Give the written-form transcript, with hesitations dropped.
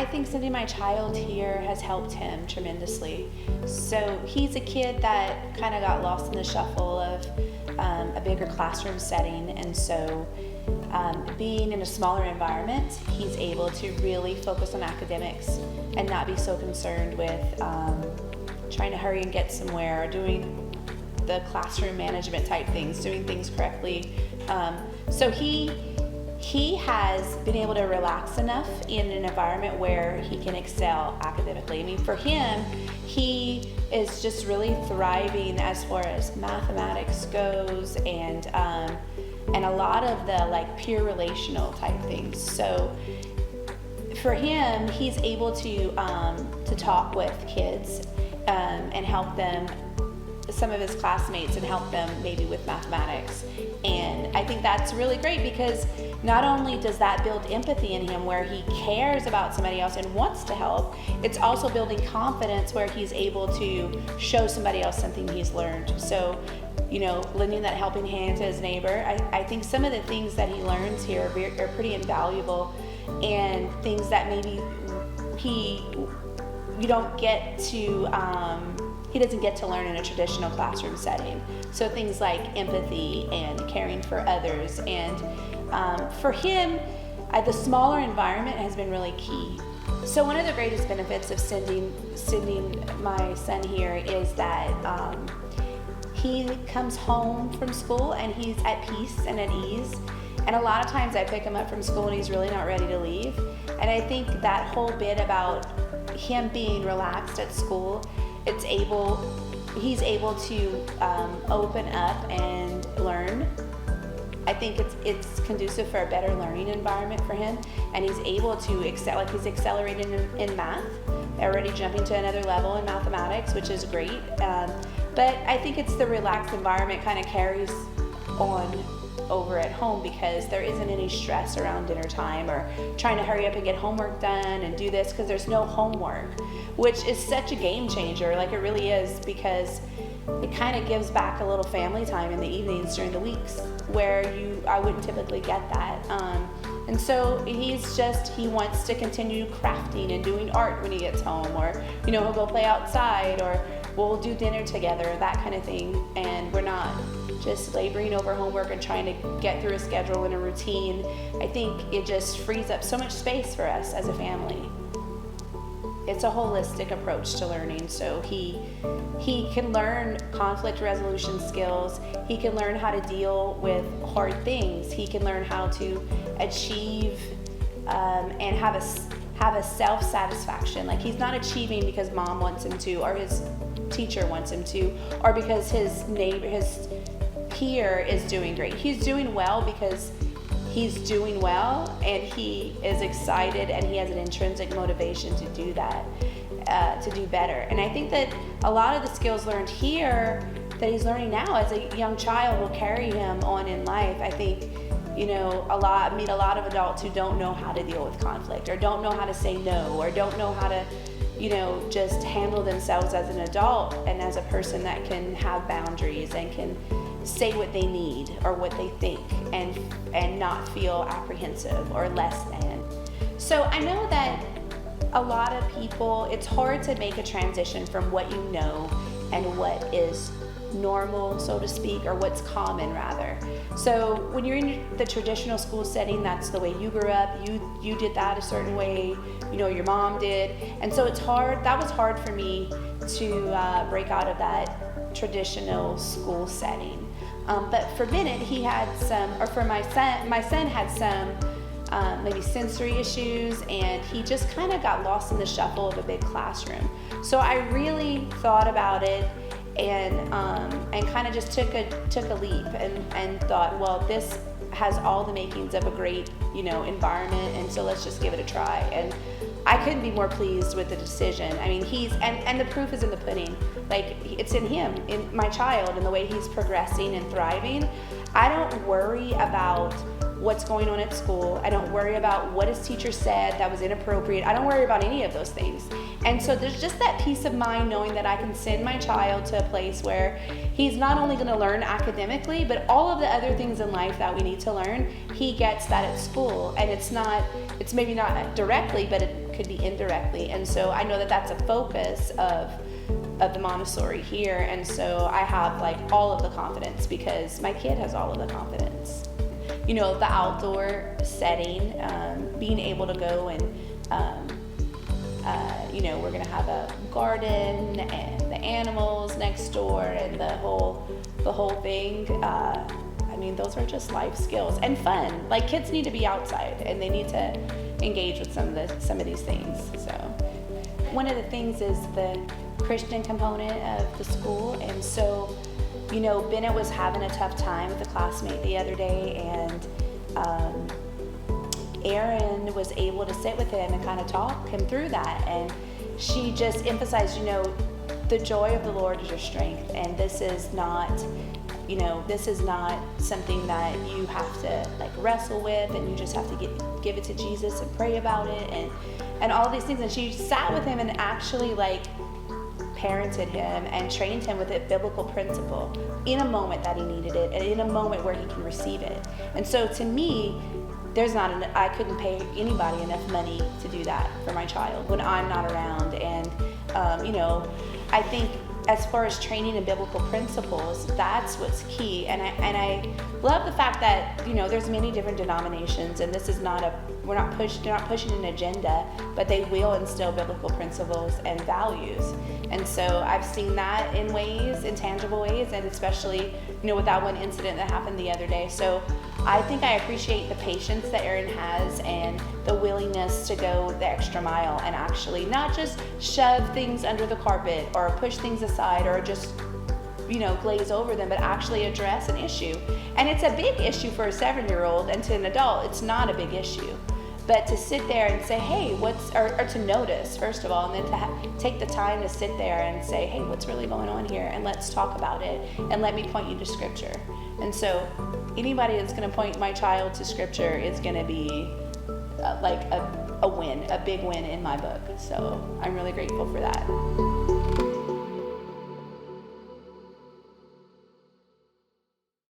think sending my child here has helped him tremendously. So he's a kid that kind of got lost in the shuffle of a bigger classroom setting, and so being in a smaller environment, he's able to really focus on academics and not be so concerned with trying to hurry and get somewhere, or doing the classroom management type things, doing things correctly. So he has been able to relax enough in an environment where he can excel academically. I mean, for him, he is just really thriving as far as mathematics goes, and a lot of the like peer relational type things. So for him, he's able to talk with kids and help them, some of his classmates, and help them maybe with mathematics. And I think that's really great, because not only does that build empathy in him where he cares about somebody else and wants to help, it's also building confidence where he's able to show somebody else something he's learned. So, you know, lending that helping hand to his neighbor, I think some of the things that he learns here are pretty invaluable, and things that maybe you don't get to he doesn't get to learn in a traditional classroom setting. So things like empathy and caring for others. And for him, the smaller environment has been really key. So one of the greatest benefits of sending my son here is that he comes home from school and he's at peace and at ease. And a lot of times I pick him up from school and he's really not ready to leave. And I think that whole bit about him being relaxed at school, he's able to open up and learn. I think it's conducive for a better learning environment for him, and he's able to excel. Like, he's accelerating in math, already jumping to another level in mathematics, which is great. But I think it's the relaxed environment kind of carries on over at home, because there isn't any stress around dinner time or trying to hurry up and get homework done and do this, because there's no homework, which is such a game changer. Like, it really is, because it kind of gives back a little family time in the evenings during the weeks where I wouldn't typically get that. And so he wants to continue crafting and doing art when he gets home, or, you know, he'll go play outside, or we'll do dinner together, that kind of thing. And we're not just laboring over homework and trying to get through a schedule and a routine. I think it just frees up so much space for us as a family. It's a holistic approach to learning. So he can learn conflict resolution skills. He can learn how to deal with hard things. He can learn how to achieve and have a self-satisfaction. Like, he's not achieving because mom wants him to, or his teacher wants him to, or because his peer is doing great. He's doing well because he's doing well, and he is excited, and he has an intrinsic motivation to do that, to do better. And I think that a lot of the skills learned here that he's learning now as a young child will carry him on in life. I think, you know, I meet a lot of adults who don't know how to deal with conflict, or don't know how to say no, or don't know how to, you know, just handle themselves as an adult and as a person that can have boundaries and can say what they need or what they think, and not feel apprehensive or less than. So I know that a lot of people, it's hard to make a transition from what you know and what is normal, so to speak, or what's common rather. So when you're in the traditional school setting, that's the way you grew up, you did that a certain way, you know, your mom did. And so it's hard, that was hard for me to break out of that traditional school setting. But for Bennett, he had some, or for my son had some maybe sensory issues, and he just kind of got lost in the shuffle of a big classroom. So I really thought about it and kind of just took a leap and thought, well, this has all the makings of a great, you know, environment, and so let's just give it a try. And I couldn't be more pleased with the decision. I mean, and the proof is in the pudding. Like, it's in him, in my child, and the way he's progressing and thriving. I don't worry about what's going on at school. I don't worry about what his teacher said that was inappropriate. I don't worry about any of those things. And so there's just that peace of mind knowing that I can send my child to a place where he's not only going to learn academically, but all of the other things in life that we need to learn, he gets that at school. And it's maybe not directly, but it could be indirectly. And so I know that that's a focus of the Montessori here. And so I have like all of the confidence because my kid has all of the confidence. You know, the outdoor setting, being able to go and, you know, we're gonna have a garden and the animals next door and the whole thing. I mean, those are just life skills and fun. Like, kids need to be outside and they need to engage with some of these things. So one of the things is the Christian component of the school. And so, you know, Bennett was having a tough time with a classmate the other day, and Erin was able to sit with him and kind of talk him through that. And she just emphasized, you know, the joy of the Lord is your strength. And this is not, you know, this is not something that you have to like wrestle with, and you just have to give it to Jesus and pray about it and all these things. And she sat with him and actually like parented him and trained him with a biblical principle in a moment that he needed it and in a moment where he can receive it. And so to me, I couldn't pay anybody enough money to do that for my child when I'm not around. And you know, I think as far as training in biblical principles, that's what's key. And I love the fact that, you know, there's many different denominations, and this is not they're not pushing an agenda, but they will instill biblical principles and values. And so I've seen that in tangible ways, and especially, you know, with that one incident that happened the other day. So I think I appreciate the patience that Erin has and the willingness to go the extra mile and actually not just shove things under the carpet or push things aside or just, you know, glaze over them, but actually address an issue. And it's a big issue for a 7-year-old, and to an adult, it's not a big issue. But to sit there and say, hey, or to notice, first of all, and then to take the time to sit there and say, hey, what's really going on here? And let's talk about it, and let me point you to scripture. And so anybody that's going to point my child to scripture is going to be like a win, a big win in my book. So I'm really grateful for that.